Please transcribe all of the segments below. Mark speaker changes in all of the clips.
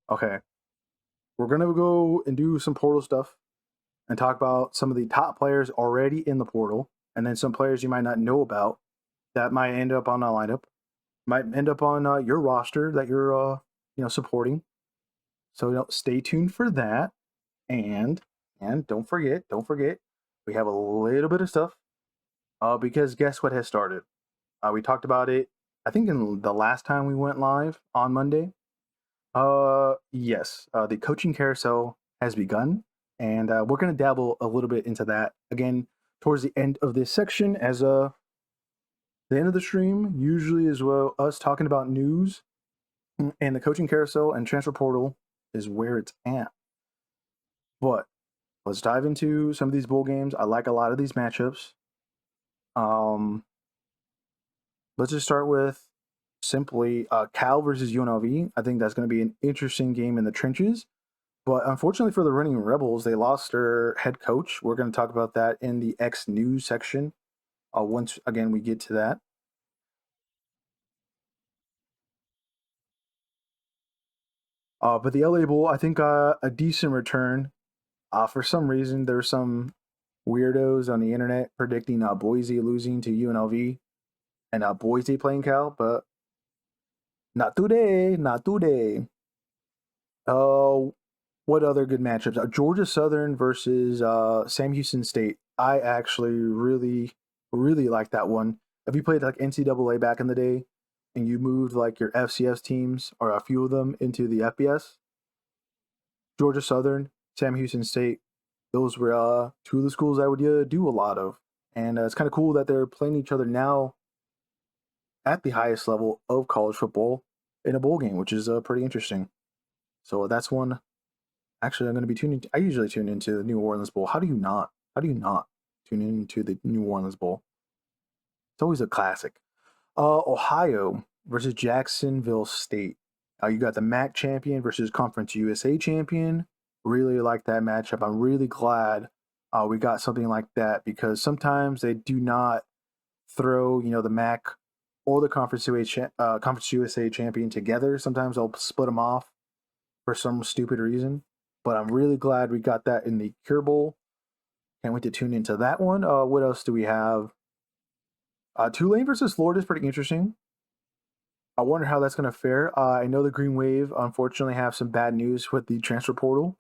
Speaker 1: Okay, we're gonna go and do some portal stuff and talk about some of the top players already in the portal, and then some players you might not know about that might end up on a lineup, might end up on your roster that you're supporting. So stay tuned for that, and don't forget, we have a little bit of stuff because guess what has started? We talked about it, I think, in the last time we went live on Monday. Yes, the coaching carousel has begun, and we're going to dabble a little bit into that again towards the end of this section. As the end of the stream usually is well us talking about news, and the coaching carousel and transfer portal is where it's at. But let's dive into some of these bowl games. I like a lot of these matchups. Um, let's just start with simply Cal versus UNLV. I think that's going to be an interesting game in the trenches. But unfortunately for the Running Rebels, they lost their head coach. We're going to talk about that in the X News section once, again, we get to that. But the LA Bowl, I think a decent return. For some reason, there's some weirdos on the internet predicting Boise losing to UNLV and Boise playing Cal, but not today, not today. What other good matchups? Georgia Southern versus Sam Houston State. I actually really, really like that one. If you played like NCAA back in the day and you moved like your FCS teams or a few of them into the FBS, Georgia Southern, Sam Houston State, those were two of the schools I would do a lot of. And it's kind of cool that they're playing each other now at the highest level of college football in a bowl game, which is pretty interesting. So that's one. Actually, I'm going to be tuning. I usually tune into the New Orleans Bowl. How do you not? How do you not tune into the New Orleans Bowl? It's always a classic. Ohio versus Jacksonville State. You got the MAC champion versus Conference USA champion. Really like that matchup. I'm really glad we got something like that because sometimes they do not throw the MAC or the Conference USA champion together. Sometimes they'll split them off for some stupid reason. But I'm really glad we got that in the Cure Bowl. Can't wait to tune into that one. What else do we have? Tulane versus Florida is pretty interesting. I wonder how that's going to fare. I know the Green Wave, unfortunately, have some bad news with the transfer portal.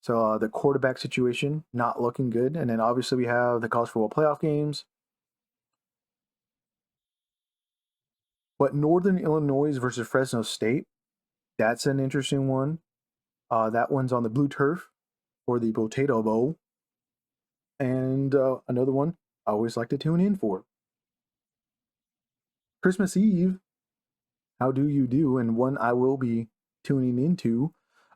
Speaker 1: So the quarterback situation not looking good. And then obviously we have the college football playoff games. But Northern Illinois versus Fresno State, that's an interesting one. That one's on the blue turf for the Potato Bowl. And another one I always like to tune in for. Christmas Eve, how do you do? And one I will be tuning into.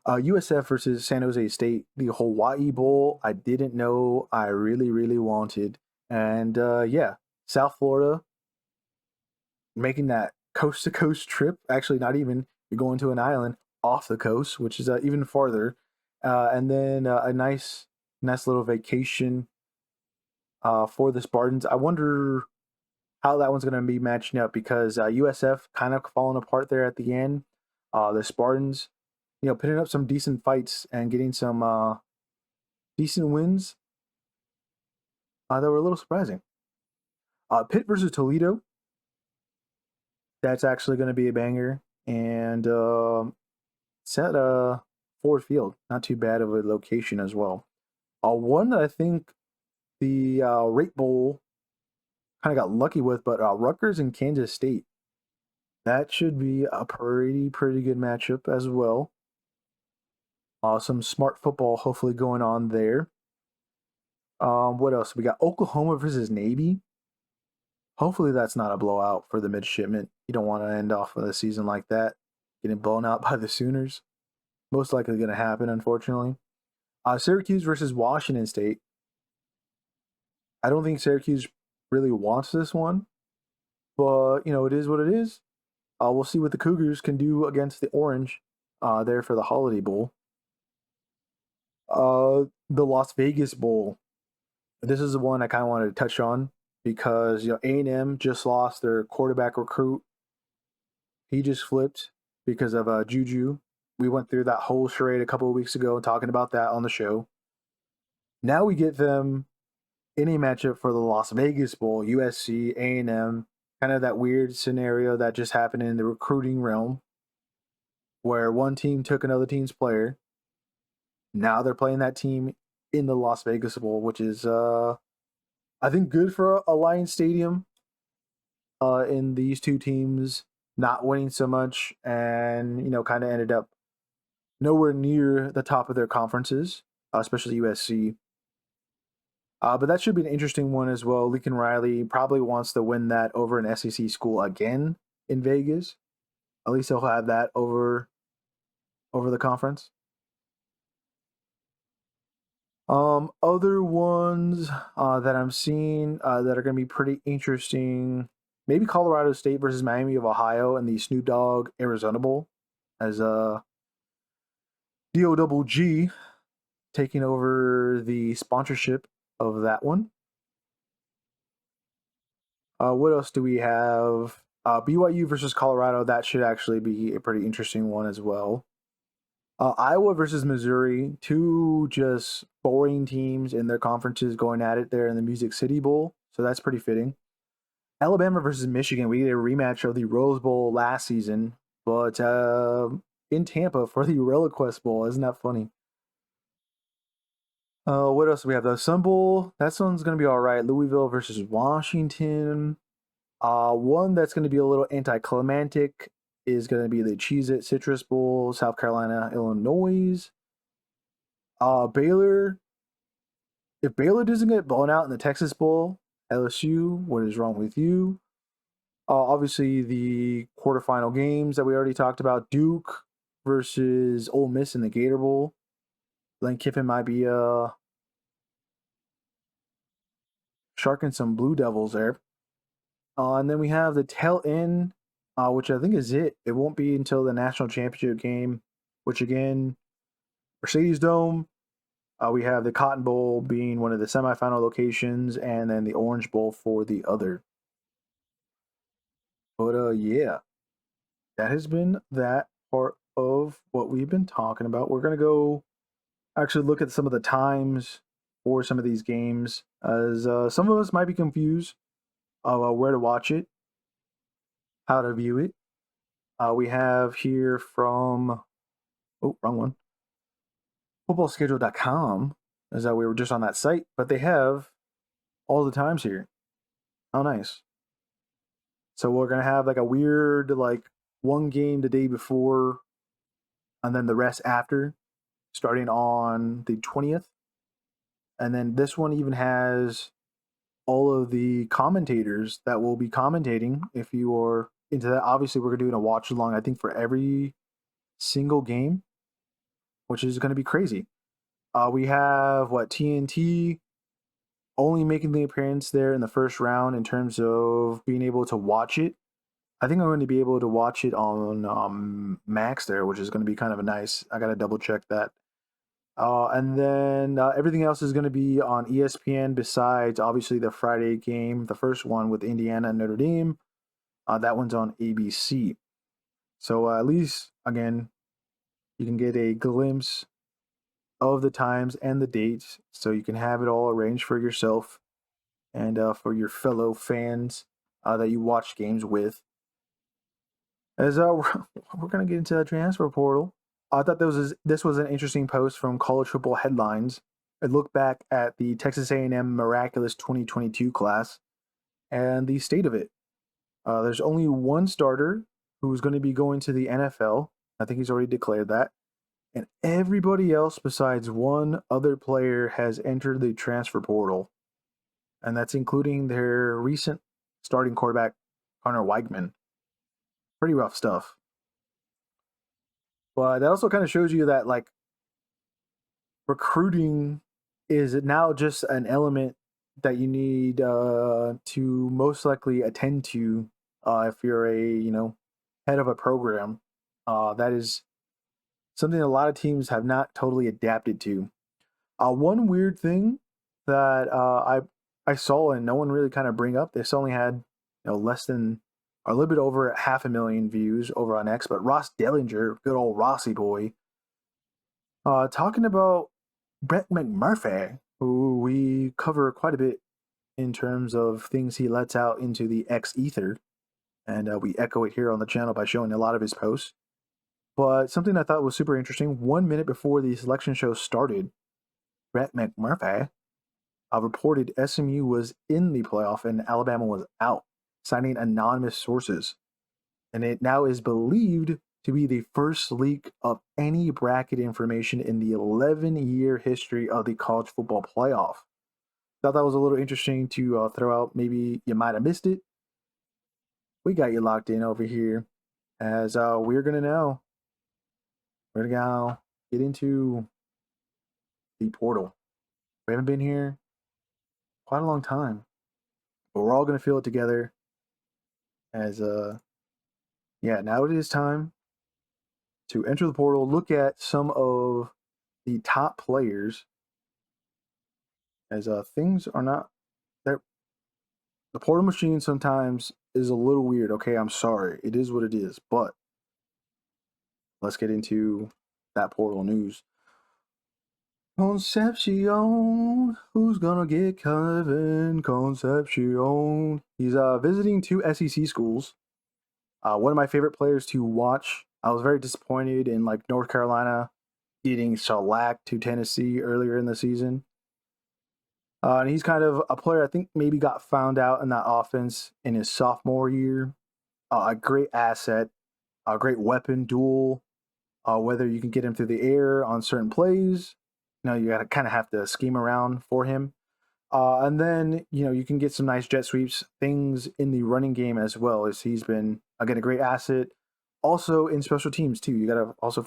Speaker 1: USF versus San Jose State, the Hawaii Bowl. I didn't know I really, really wanted. And yeah, South Florida making that coast to coast trip. Actually, not even. You're going to an island off the coast, which is even farther. And then a nice little vacation for the Spartans. I wonder how that one's going to be matching up because USF kind of falling apart there at the end. The Spartans, putting up some decent fights and getting some decent wins that were a little surprising. Pitt versus Toledo. That's actually going to be a banger. And it's at Ford Field. Not too bad of a location as well. One that I think the Rate Bowl kind of got lucky with, but Rutgers and Kansas State. That should be a pretty good matchup as well. Some smart football hopefully going on there. What else? We got Oklahoma versus Navy. Hopefully that's not a blowout for the midshipmen. You don't want to end off with a season like that, getting blown out by the Sooners. Most likely going to happen, unfortunately. Syracuse versus Washington State. I don't think Syracuse really wants this one, but it is what it is. We'll see what the Cougars can do against the Orange there for the Holiday Bowl. The Las Vegas Bowl. This is the one I kind of wanted to touch on because A&M just lost their quarterback recruit. He just flipped because of Juju We went through that whole charade a couple of weeks ago, talking about that on the show. Now we get them in a matchup for the Las Vegas Bowl, USC, A&M, kind of that weird scenario that just happened in the recruiting realm where one team took another team's player. Now they're playing that team in the Las Vegas Bowl, which is I think good for Alliance Stadium. In these two teams not winning so much, and kind of ended up nowhere near the top of their conferences, especially USC. But that should be an interesting one as well. Lincoln Riley probably wants to win that over an SEC school again in Vegas. At least he'll have that over the conference. Other ones that I'm seeing that are going to be pretty interesting. Maybe Colorado State versus Miami of Ohio and the Snoop Dogg Arizona Bowl, as DOGG taking over the sponsorship of that one. What else do we have? BYU versus Colorado. That should actually be a pretty interesting one as well. Iowa versus Missouri. Two just boring teams in their conferences going at it there in the Music City Bowl. So that's pretty fitting. Alabama versus Michigan. We get a rematch of the Rose Bowl last season, but in Tampa for the ReliaQuest Bowl. Isn't that funny? What else do we have? The Sun Bowl. That one's going to be all right. Louisville versus Washington. One that's going to be a little anticlimactic is going to be the Cheez-It Citrus Bowl, South Carolina, Illinois. Baylor. If Baylor doesn't get blown out in the Texas Bowl, LSU, what is wrong with you? Obviously, the quarterfinal games that we already talked about, Duke versus Ole Miss in the Gator Bowl. Lane Kiffin might be sharking some Blue Devils there. And then we have the tail end, which I think is it. It won't be until the national championship game, which again, Mercedes Dome. We have the Cotton Bowl being one of the semifinal locations, and then the Orange Bowl for the other. But yeah, that has been that part of what we've been talking about. We're gonna go actually look at some of the times for some of these games, as some of us might be confused where to watch it, how to view it. We have here from wrong one, footballschedule.com, is that we were just on that site, but they have all the times here. How nice. So we're gonna have like a weird one game the day before, and then the rest after, starting on the 20th. And then this one even has all of the commentators that will be commentating. If you are into that, obviously we're doing a watch along, I think, for every single game, which is going to be crazy. We have TNT only making the appearance there in the first round in terms of being able to watch it. I think I'm going to be able to watch it on Max there, which is going to be kind of a nice. I got to double check that. And then everything else is going to be on ESPN besides obviously the Friday game, the first one with Indiana and Notre Dame. That one's on ABC. So at least, again, you can get a glimpse of the times and the dates, so you can have it all arranged for yourself and for your fellow fans that you watch games with. As we're going to get into the transfer portal. I thought this was an interesting post from College Football Headlines. It looked back at the Texas A&M Miraculous 2022 class and the state of it. There's only one starter who's going to be going to the NFL. I think he's already declared that. And everybody else besides one other player has entered the transfer portal. And that's including their recent starting quarterback, Connor Weigman. Pretty rough stuff. But that also kind of shows you that recruiting is now just an element that you need to most likely attend to if you're a head of a program. That is something a lot of teams have not totally adapted to. One weird thing that I saw and no one really kind of bring up. This only had less than a little bit over 500,000 views over on X. But Ross Dellinger, good old Rossi boy, talking about Brett McMurphy, who we cover quite a bit in terms of things he lets out into the X ether, and we echo it here on the channel by showing a lot of his posts. But something I thought was super interesting: 1 minute before the selection show started, Brett McMurphy reported SMU was in the playoff and Alabama was out, citing anonymous sources. And it now is believed to be the first leak of any bracket information in the 11-year history of the college football playoff. Thought that was a little interesting to throw out. Maybe you might have missed it. We got you locked in over here, as we're gonna now get into the portal. We haven't been here quite a long time, but we're all gonna feel it together. As yeah, now it is time to enter the portal. Look at some of the top players, as things are not there. The portal machine sometimes is a little weird. Okay, I'm sorry. It is what it is. But let's get into that portal news. Concepcion, who's gonna get Kevin Concepcion? He's visiting 2 SEC schools. One of my favorite players to watch. I was very disappointed in like North Carolina getting shellacked to Tennessee earlier in the season. And he's kind of a player I think maybe got found out in that offense in his sophomore year. A great asset, a great weapon, duel. Whether you can get him through the air on certain plays, you got to kind of have to scheme around for him. And then, you can get some nice jet sweeps, things in the running game as well, as he's been, again, a great asset. Also in special teams, too. You got to also,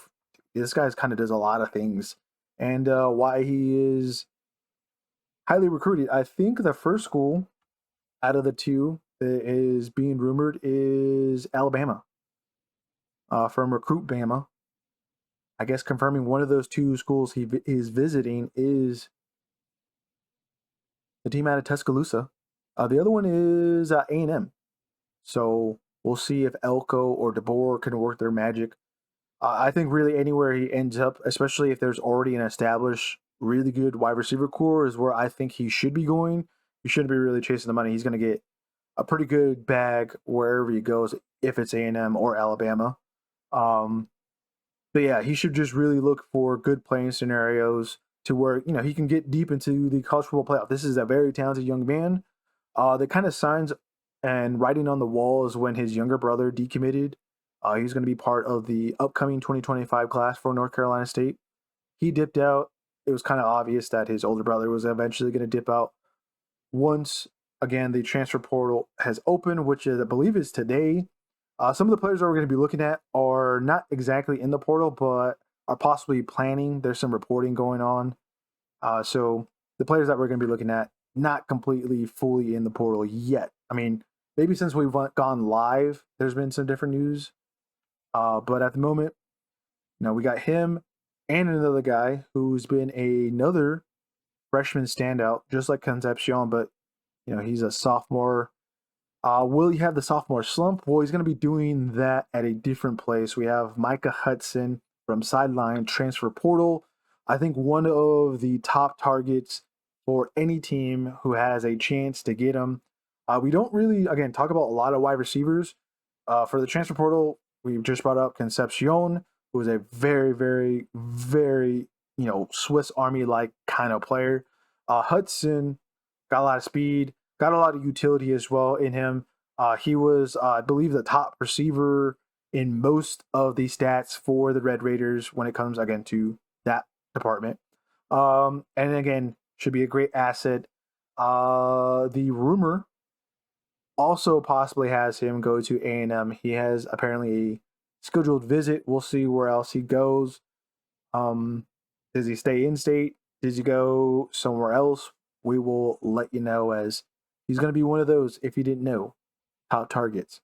Speaker 1: this guy kind of does a lot of things. And why he is highly recruited. I think the first school out of the two that is being rumored is Alabama. From Recruit Bama. I guess confirming one of those two schools he is visiting is the team out of Tuscaloosa. The other one is A&M. So we'll see if Elko or DeBoer can work their magic. I think really anywhere he ends up, especially if there's already an established, really good wide receiver core, is where I think he should be going. He shouldn't be really chasing the money. He's going to get a pretty good bag wherever he goes, if it's A&M or Alabama. But yeah, he should just really look for good playing scenarios to where he can get deep into the college football playoff. This is a very talented young man. The kind of signs and writing on the wall is when his younger brother decommitted. He's going to be part of the upcoming 2025 class for North Carolina State. He dipped out. It was kind of obvious that his older brother was eventually going to dip out once, again, the transfer portal has opened, which I believe is today. Some of the players that we're going to be looking at are not exactly in the portal, but are possibly planning. There's some reporting going on. So the players that we're going to be looking at, not completely fully in the portal yet. I mean, maybe since we've gone live, there's been some different news. But at the moment, we got him and another guy who's been another freshman standout, just like Concepcion, but he's a sophomore. Will he have the sophomore slump? Well, he's going to be doing that at a different place. We have Micah Hudson from Sideline Transfer Portal. I think one of the top targets for any team who has a chance to get him. We don't really, again, talk about a lot of wide receivers. For the transfer portal, we've just brought up Concepcion, who is a very, very, very, Swiss Army-like kind of player. Hudson got a lot of speed, got a lot of utility as well in him. He was, I believe, the top receiver in most of the stats for the Red Raiders when it comes, again, to that department. And again, should be a great asset. The rumor also possibly has him go to A&M. He has apparently a scheduled visit. We'll see where else he goes. Does he stay in state? Does he go somewhere else? We will let you know, as he's going to be one of those, if you didn't know, top targets.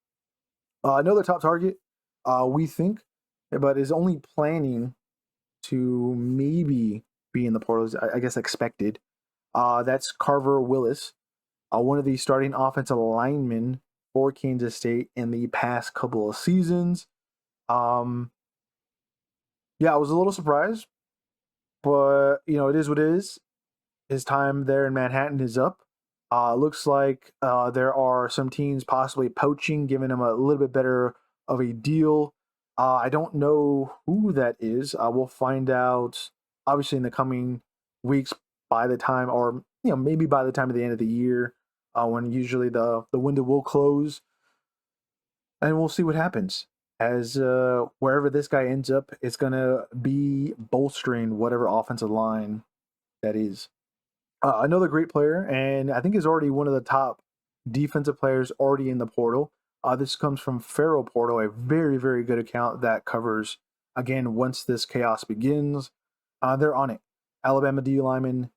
Speaker 1: Another top target, we think, but is only planning to maybe be in the portals, I guess expected. That's Carver Willis, one of the starting offensive linemen for Kansas State in the past couple of seasons. Um, yeah, I was a little surprised, but it is what it is. His time there in Manhattan is up. Looks like there are some teams possibly poaching, giving him a little bit better of a deal. I don't know who that is. We'll find out obviously in the coming weeks by the time, or maybe by the time of the end of the year, when usually the window will close, and we'll see what happens. As wherever this guy ends up, it's gonna be bolstering whatever offensive line that is. Another great player, and I think is already one of the top defensive players already in the portal. This comes from Farrell Portal, a very, very good account that covers, again, once this chaos begins. They're on it. Alabama D lineman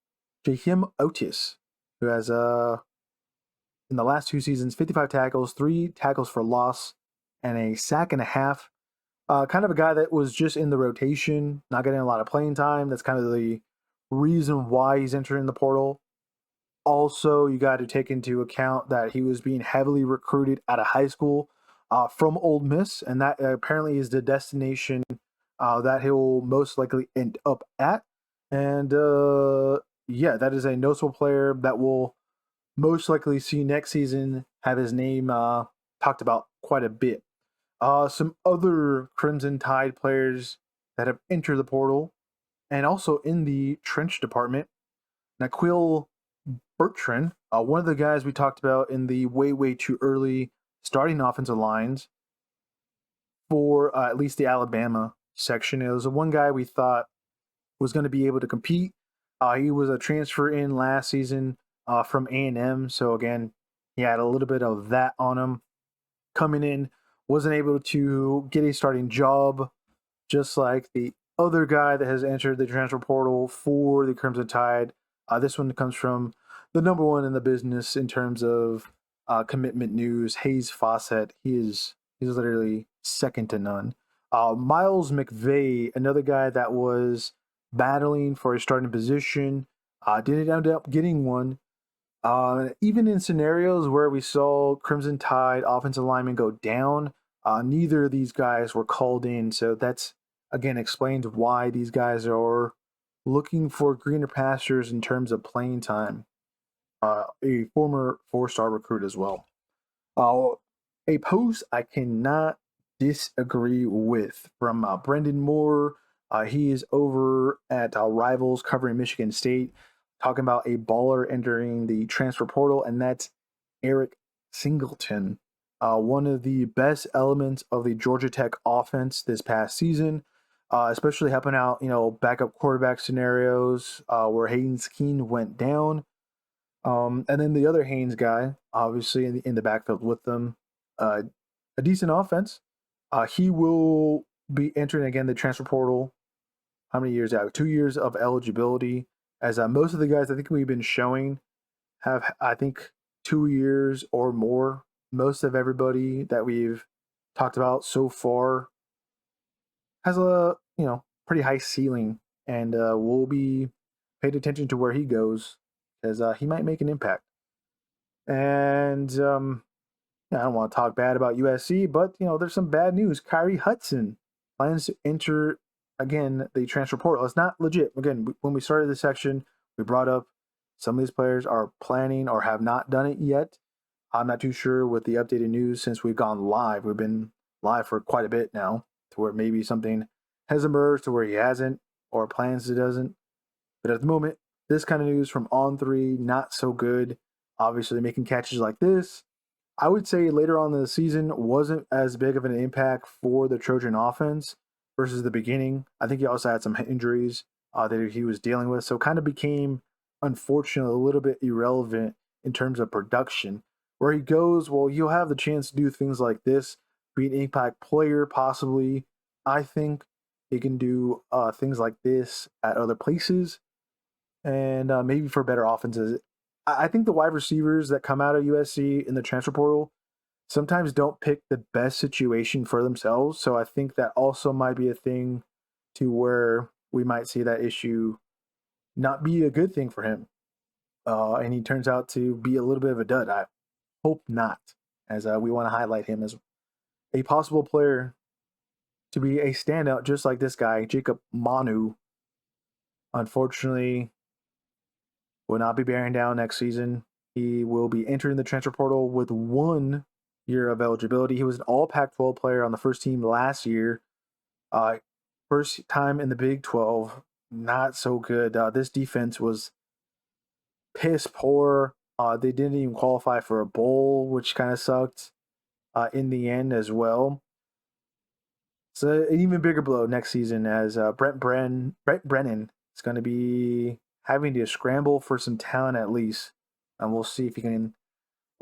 Speaker 1: Jahim Otis, who has, in the last 2 seasons, 55 tackles, 3 tackles for loss, and a sack and a half. Kind of a guy that was just in the rotation, not getting a lot of playing time. That's kind of the reason why he's entering the portal. Also, you got to take into account that he was being heavily recruited out of high school from Ole Miss, and that apparently is the destination that he'll most likely end up at. And yeah, that is a noticeable player that will most likely see next season have his name talked about quite a bit. Some other Crimson Tide players that have entered the portal and also in the trench department. Naquil Bertrand, one of the guys we talked about in the way, way too early starting offensive lines for at least the Alabama section. It was the one guy we thought was going to be able to compete. He was a transfer in last season from A&M. So again, he had a little bit of that on him. Coming in, wasn't able to get a starting job, just like the other guy that has entered the transfer portal for the Crimson Tide. This one comes from the number one in the business in terms of commitment news, Hayes Fawcett. He's literally second to none. Miles McVay, another guy that was battling for a starting position, didn't end up getting one. Even in scenarios where we saw Crimson Tide offensive linemen go down, neither of these guys were called in. So that's, again, explains why these guys are looking for greener pastures in terms of playing time. A former 4-star recruit as well. A post I cannot disagree with from Brendan Moore. He is over at Rivals covering Michigan State, talking about a baller entering the transfer portal, and that's Eric Singleton, one of the best elements of the Georgia Tech offense this past season, especially helping out, backup quarterback scenarios where Hayden Skeen went down. And then the other Haynes guy, obviously in the backfield with them, uh, a decent offense. He will be entering again the transfer portal. How many years out? 2 years of eligibility. As most of the guys I think we've been showing have, I think, 2 years or more. Most of everybody that we've talked about so far has a pretty high ceiling, and we'll be paid attention to where he goes, because he might make an impact. And I don't want to talk bad about USC, but there's some bad news. Kyrie Hudson plans to enter again the transfer portal. It's not legit. Again, when we started this section, we brought up some of these players are planning or have not done it yet. I'm not too sure with the updated news since we've gone live. We've been live for quite a bit now, to where maybe something has emerged to where he hasn't, or plans it doesn't. But at the moment, this kind of news from On3, not so good. Obviously, making catches like this, I would say later on in the season wasn't as big of an impact for the Trojan offense versus the beginning. I think he also had some injuries that he was dealing with, so kind of became, unfortunately, a little bit irrelevant in terms of production. Where he goes, well, he'll have the chance to do things like this, be an impact player, possibly. I think he can do things like this at other places, and maybe for better offenses. I think the wide receivers that come out of USC in the transfer portal sometimes don't pick the best situation for themselves. So I think that also might be a thing to where we might see that issue not be a good thing for him. And he turns out to be a little bit of a dud. I hope not. as we want to highlight him as a possible player to be a standout, just like this guy, Jacob Manu. Unfortunately, will not be bearing down next season. He will be entering the transfer portal with 1 year of eligibility. He was an all Pac 12 player on the first team last year. Uh, First time in the Big 12, not so good. This defense was piss poor. They didn't even qualify for a bowl, which kind of sucked in the end as well. So an even bigger blow next season as Brent Brennan is going to be having to scramble for some talent at least, and we'll see if he can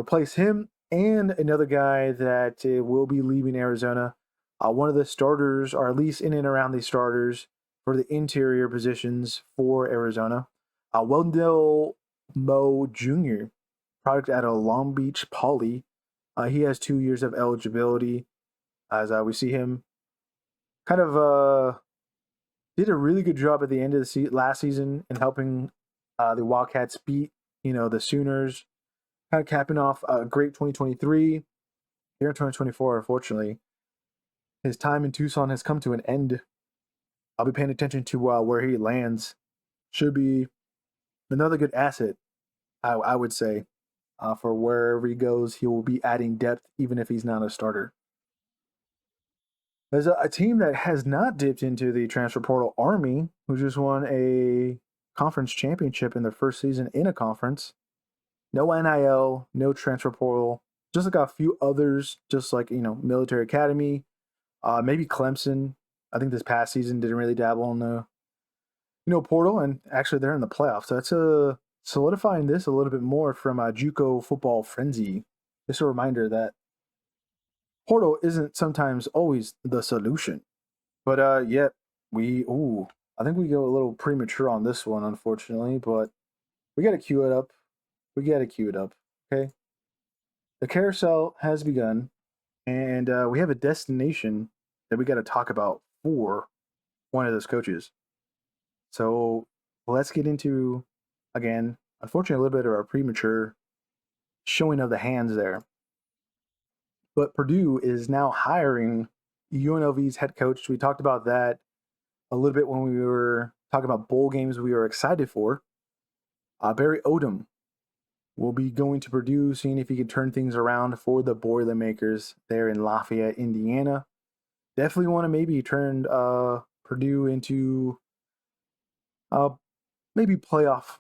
Speaker 1: replace him and another guy that will be leaving Arizona. One of the starters, or at least in and around the starters for the interior positions for Arizona, Wendell Moe Jr., product out of Long Beach Poly. He has 2 years of eligibility as we see him kind of did a really good job at the end of the last season in helping the Wildcats beat the Sooners, kind of capping off a great 2023. Here in 2024, unfortunately, his time in Tucson has come to an end. I'll be paying attention to where he lands. Should be another good asset, I would say, for wherever he goes. He will be adding depth, even if he's not a starter. There's a team that has not dipped into the transfer portal, Army, who just won a conference championship in their first season in a conference. No NIL, no transfer portal, just like a few others, just like Military Academy, maybe Clemson. I think this past season didn't really dabble in the portal, and actually they're in the playoffs. So that's solidifying this a little bit more from JUCO Football Frenzy. Just a reminder that portal isn't sometimes always the solution. But yeah, I think we go a little premature on this one, unfortunately, but we gotta queue it up. We gotta queue it up. Okay. The carousel has begun, and we have a destination that we gotta talk about for one of those coaches. So let's get into again, unfortunately, a little bit of our premature showing of the hands there. But Purdue is now hiring UNLV's head coach. We talked about that a little bit when we were talking about bowl games we were excited for. Barry Odom will be going to Purdue, seeing if he can turn things around for the Boilermakers there in Lafayette, Indiana. Definitely want to maybe turn Purdue into maybe playoff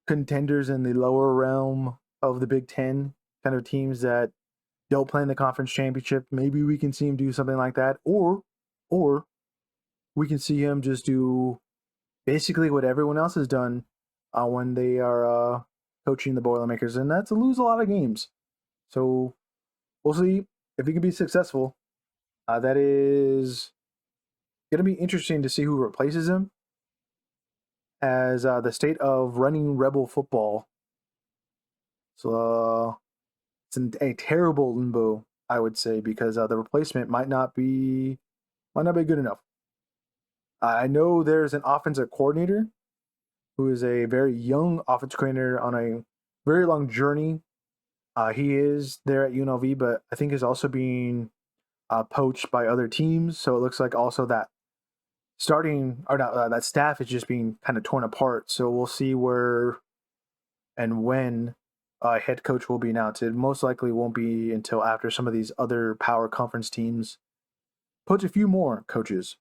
Speaker 1: contenders in the lower realm of the Big Ten, kind of teams that don't play in the conference championship. Maybe we can see him do something like that, or we can see him just do basically what everyone else has done when they are coaching the Boilermakers, and that's to lose a lot of games. So we'll see if he can be successful. That is going to be interesting to see who replaces him, as the state of running Rebel football. So it's in a terrible limbo, I would say, because the replacement might not be good enough. I know there's an offensive coordinator who is a very young offensive coordinator on a very long journey. He is there at UNLV, but I think is also being poached by other teams. So it looks like also that that staff is just being kind of torn apart. So we'll see where and when head coach will be announced. It most likely won't be until after some of these other power conference teams poach a few more coaches.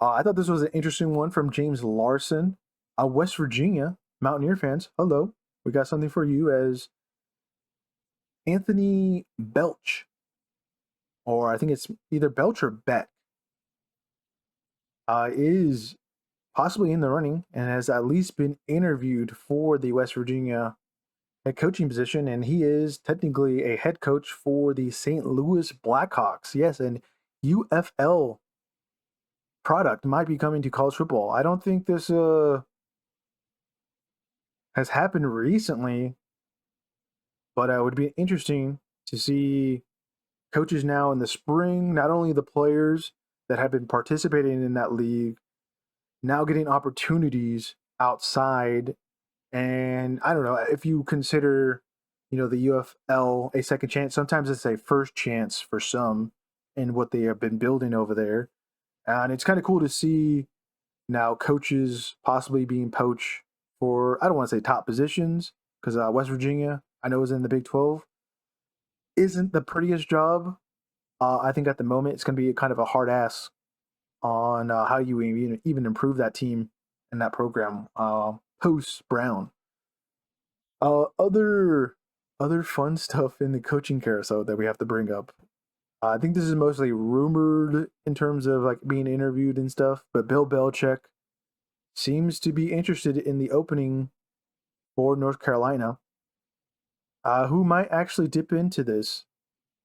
Speaker 1: I thought this was an interesting one from James Larson, West Virginia Mountaineer fans. Hello, we got something for you as Anthony Belch, or I think it's either Belch or Beck, is possibly in the running and has at least been interviewed for the West Virginia head coaching position, and he is technically a head coach for the St. Louis Blackhawks. Yes, and UFL product might be coming to college football. I don't think this has happened recently, but it would be interesting to see coaches now in the spring, not only the players that have been participating in that league, now getting opportunities outside. And I don't know if you consider the UFL a second chance. Sometimes it's a first chance for some in what they have been building over there. And it's kind of cool to see now coaches possibly being poached for, I don't want to say top positions, because West Virginia, I know, is in the Big 12, isn't the prettiest job. I think at the moment it's going to be kind of a hard ask on how you even improve that team and that program post Brown. Other fun stuff in the coaching carousel that we have to bring up. I think this is mostly rumored in terms of like being interviewed and stuff, but Bill Belichick seems to be interested in the opening for North Carolina. Who might actually dip into this?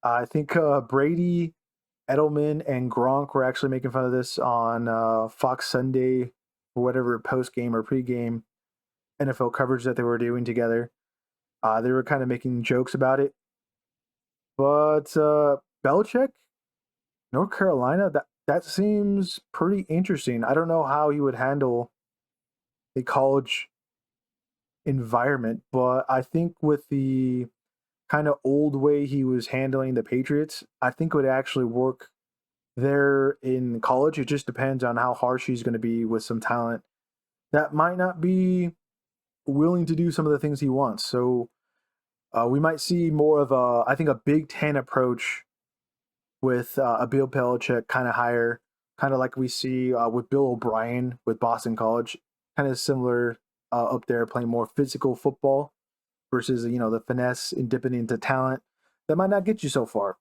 Speaker 1: I think Brady, Edelman, and Gronk were actually making fun of this on Fox Sunday or whatever post game or pre game NFL coverage that they were doing together. They were kind of making jokes about it. But Belichick, North Carolina, that seems pretty interesting. I don't know how he would handle a college environment, but I think with the kind of old way he was handling the Patriots, I think it would actually work there in college. It just depends on how harsh he's going to be with some talent that might not be willing to do some of the things he wants. So we might see more of I think, a Big Ten approach with a Bill Belichick kind of hire, kind of like we see with Bill O'Brien with Boston College, kind of similar up there, playing more physical football versus the finesse and dipping into talent that might not get you so far.